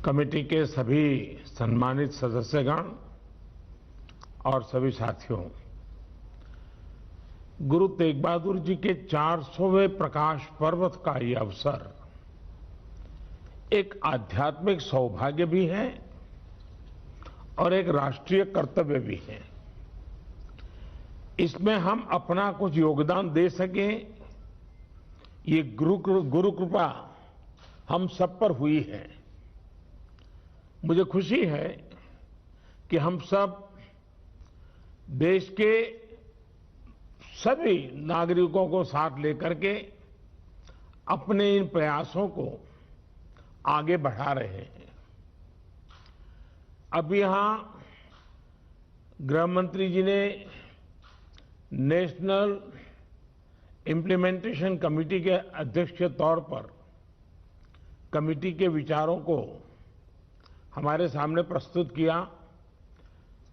Committee के सभी सम्मानित सदस्यगण और सभी साथियों, गुरु तेग बहादुर जी के 400वें प्रकाश पर्व का ये अवसर एक आध्यात्मिक सौभाग्य भी है और एक राष्ट्रीय कर्तव्य भी है। इसमें हम अपना कुछ योगदान दे सकें, ये गुरु कृपा हम सब पर हुई है। मुझे खुशी है कि हम सब देश के सभी नागरिकों को साथ लेकर के अपने इन प्रयासों को आगे बढ़ा रहे हैं। अब यहां गृह मंत्री जी ने नेशनल इम्प्लीमेंटेशन कमेटी के अध्यक्ष के तौर पर कमेटी के विचारों को हमारे सामने प्रस्तुत किया।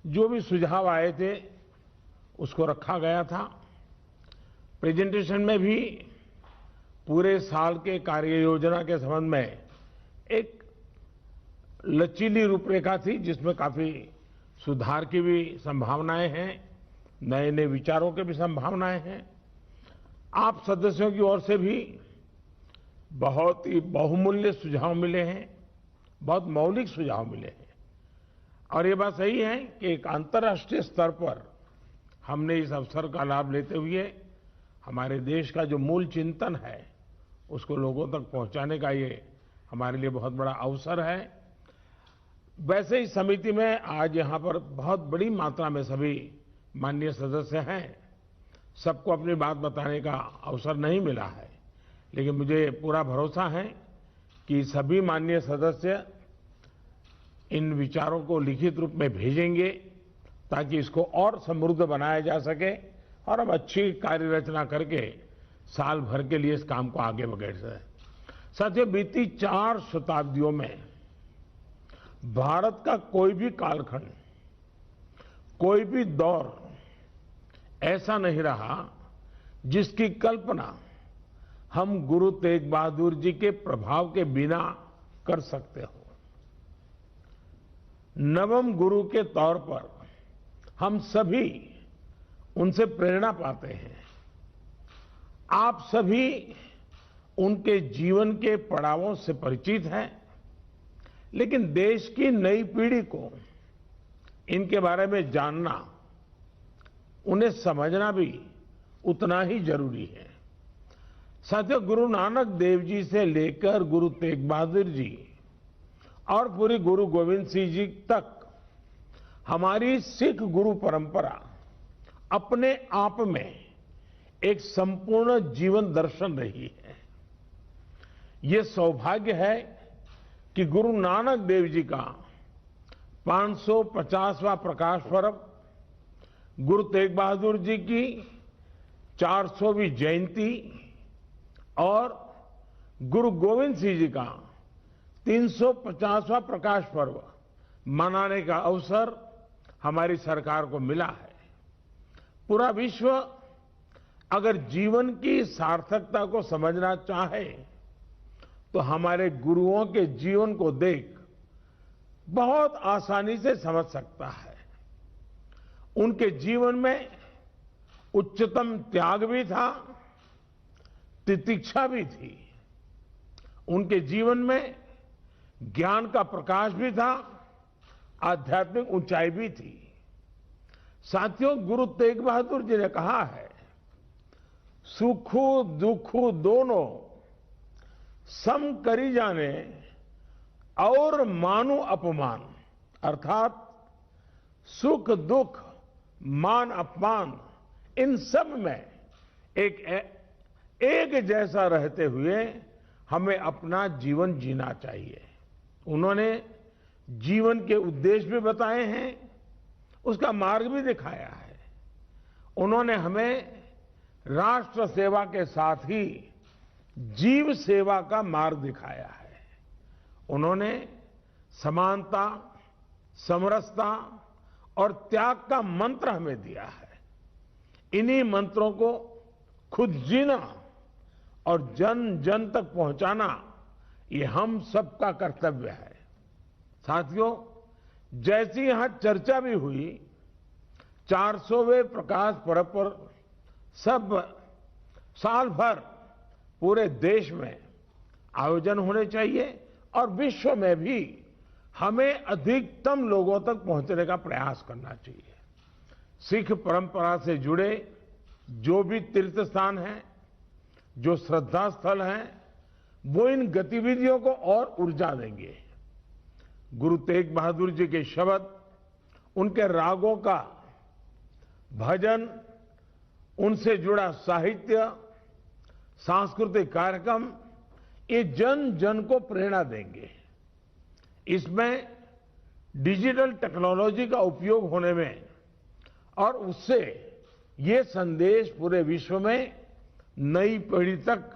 जो भी सुझाव आए थे उसको रखा गया था। प्रेजेंटेशन में भी पूरे साल के कार्य योजना के संबंध में एक लचीली रूपरेखा थी, जिसमें काफी सुधार की भी संभावनाएं हैं, नए नए विचारों की भी संभावनाएं हैं। आप सदस्यों की ओर से भी बहुत ही बहुमूल्य सुझाव मिले हैं, बहुत मौलिक सुझाव मिले हैं। और ये बात सही है कि एक अंतर्राष्ट्रीय स्तर पर हमने इस अवसर का लाभ लेते हुए हमारे देश का जो मूल चिंतन है उसको लोगों तक पहुंचाने का ये हमारे लिए बहुत बड़ा अवसर है। वैसे ही समिति में आज यहाँ पर बहुत बड़ी मात्रा में सभी माननीय सदस्य हैं। सबको अपनी बात बताने का अवसर नहीं मिला है, लेकिन मुझे पूरा भरोसा है कि सभी माननीय सदस्य इन विचारों को लिखित रूप में भेजेंगे ताकि इसको और समृद्ध बनाया जा सके और हम अच्छी कार्य रचना करके साल भर के लिए इस काम को आगे बढ़ा सकें। साथियों, बीती 4 शताब्दियों में भारत का कोई भी कालखंड, कोई भी दौर ऐसा नहीं रहा जिसकी कल्पना हम गुरु तेग बहादुर जी के प्रभाव के बिना कर सकते हो। नवम गुरु के तौर पर हम सभी उनसे प्रेरणा पाते हैं। आप सभी उनके जीवन के पड़ावों से परिचित हैं, लेकिन देश की नई पीढ़ी को इनके बारे में जानना, उन्हें समझना भी उतना ही जरूरी है। साथियों, गुरु नानक देव जी से लेकर गुरु तेग बहादुर जी और पूरी गुरु गोविंद सिंह जी तक हमारी सिख गुरु परंपरा अपने आप में एक संपूर्ण जीवन दर्शन रही है। ये सौभाग्य है कि गुरु नानक देव जी का 550वां प्रकाश पर्व, गुरु तेग बहादुर जी की 400वीं जयंती और गुरु गोविंद सिंह जी का 350वां प्रकाश पर्व मनाने का अवसर हमारी सरकार को मिला है। पूरा विश्व अगर जीवन की सार्थकता को समझना चाहे तो हमारे गुरुओं के जीवन को देख बहुत आसानी से समझ सकता है। उनके जीवन में उच्चतम त्याग भी था, तितिक्षा भी थी। उनके जीवन में ज्ञान का प्रकाश भी था, आध्यात्मिक ऊंचाई भी थी। साथियों, गुरु तेग बहादुर जी ने कहा है, सुख दुख दोनों सम करी जाने और मानु अपमान। अर्थात सुख दुख मान अपमान इन सब में एक जैसा रहते हुए हमें अपना जीवन जीना चाहिए। उन्होंने जीवन के उद्देश्य भी बताए हैं, उसका मार्ग भी दिखाया है। उन्होंने हमें राष्ट्र सेवा के साथ ही जीव सेवा का मार्ग दिखाया है। उन्होंने समानता, समरसता और त्याग का मंत्र हमें दिया है। इन्हीं मंत्रों को खुद जीना और जन जन तक पहुंचाना, ये हम सबका कर्तव्य है। साथियों, जैसी यहां चर्चा भी हुई, 400वें प्रकाश पर्व पर सब साल भर पूरे देश में आयोजन होने चाहिए और विश्व में भी हमें अधिकतम लोगों तक पहुंचने का प्रयास करना चाहिए। सिख परंपरा से जुड़े जो भी तीर्थ स्थान हैं, जो श्रद्धा स्थल हैं, वो इन गतिविधियों को और ऊर्जा देंगे। गुरु तेग बहादुर जी के शब्द, उनके रागों का भजन, उनसे जुड़ा साहित्य, सांस्कृतिक कार्यक्रम, ये जन जन को प्रेरणा देंगे। इसमें डिजिटल टेक्नोलॉजी का उपयोग होने में और उससे ये संदेश पूरे विश्व में नई पीढ़ी तक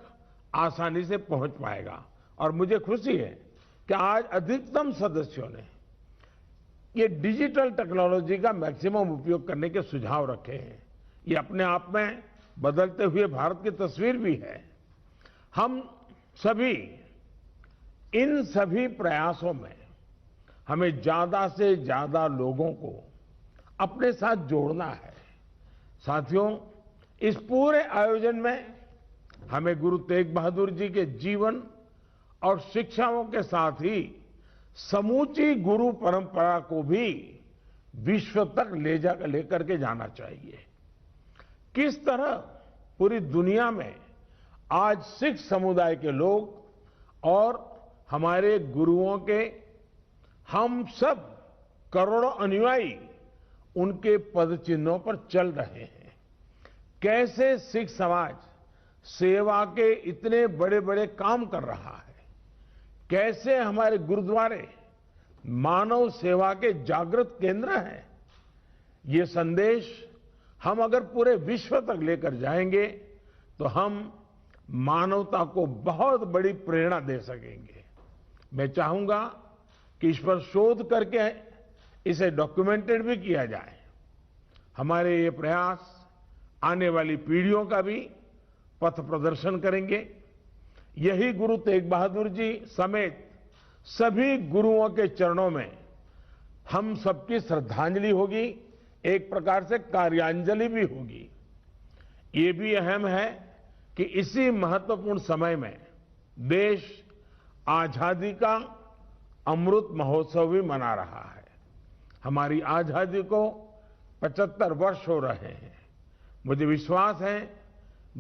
आसानी से पहुंच पाएगा। और मुझे खुशी है कि आज अधिकतम सदस्यों ने ये डिजिटल टेक्नोलॉजी का मैक्सिमम उपयोग करने के सुझाव रखे हैं। ये अपने आप में बदलते हुए भारत की तस्वीर भी है। हम सभी इन सभी प्रयासों में हमें ज्यादा से ज्यादा लोगों को अपने साथ जोड़ना है। साथियों, इस पूरे आयोजन में हमें गुरु तेग बहादुर जी के जीवन और शिक्षाओं के साथ ही समूची गुरु परंपरा को भी विश्व तक लेकर के जाना चाहिए। किस तरह पूरी दुनिया में आज सिख समुदाय के लोग और हमारे गुरुओं के हम सब करोड़ों अनुयायी उनके पद चिन्हों पर चल रहे हैं। कैसे सिख समाज सेवा के इतने बड़े बड़े काम कर रहा है, कैसे हमारे गुरुद्वारे मानव सेवा के जागृत केंद्र हैं। ये संदेश हम अगर पूरे विश्व तक लेकर जाएंगे तो हम मानवता को बहुत बड़ी प्रेरणा दे सकेंगे। मैं चाहूंगा कि इस पर शोध करके इसे डॉक्यूमेंटेड भी किया जाए। हमारे ये प्रयास आने वाली पीढ़ियों का भी पथ प्रदर्शन करेंगे। यही गुरु तेग बहादुर जी समेत सभी गुरुओं के चरणों में हम सबकी श्रद्धांजलि होगी, एक प्रकार से कार्यांजलि भी होगी। ये भी अहम है कि इसी महत्वपूर्ण समय में देश आजादी का अमृत महोत्सव भी मना रहा है। हमारी आजादी को 75 वर्ष हो रहे हैं। मुझे विश्वास है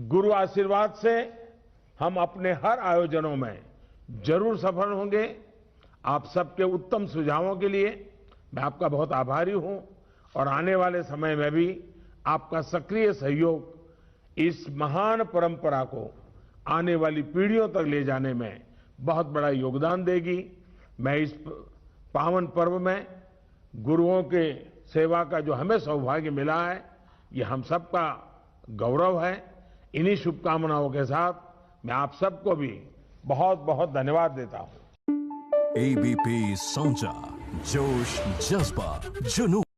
गुरु आशीर्वाद से हम अपने हर आयोजनों में जरूर सफल होंगे। आप सबके उत्तम सुझावों के लिए मैं आपका बहुत आभारी हूं और आने वाले समय में भी आपका सक्रिय सहयोग इस महान परंपरा को आने वाली पीढ़ियों तक ले जाने में बहुत बड़ा योगदान देगी। मैं इस पावन पर्व में गुरुओं के सेवा का जो हमें सौभाग्य मिला है, ये हम सबका गौरव है। इन्हीं शुभकामनाओं के साथ मैं आप सबको भी बहुत बहुत धन्यवाद देता हूं। एबीपी साउंड, जोश, जज्बा, जुनून।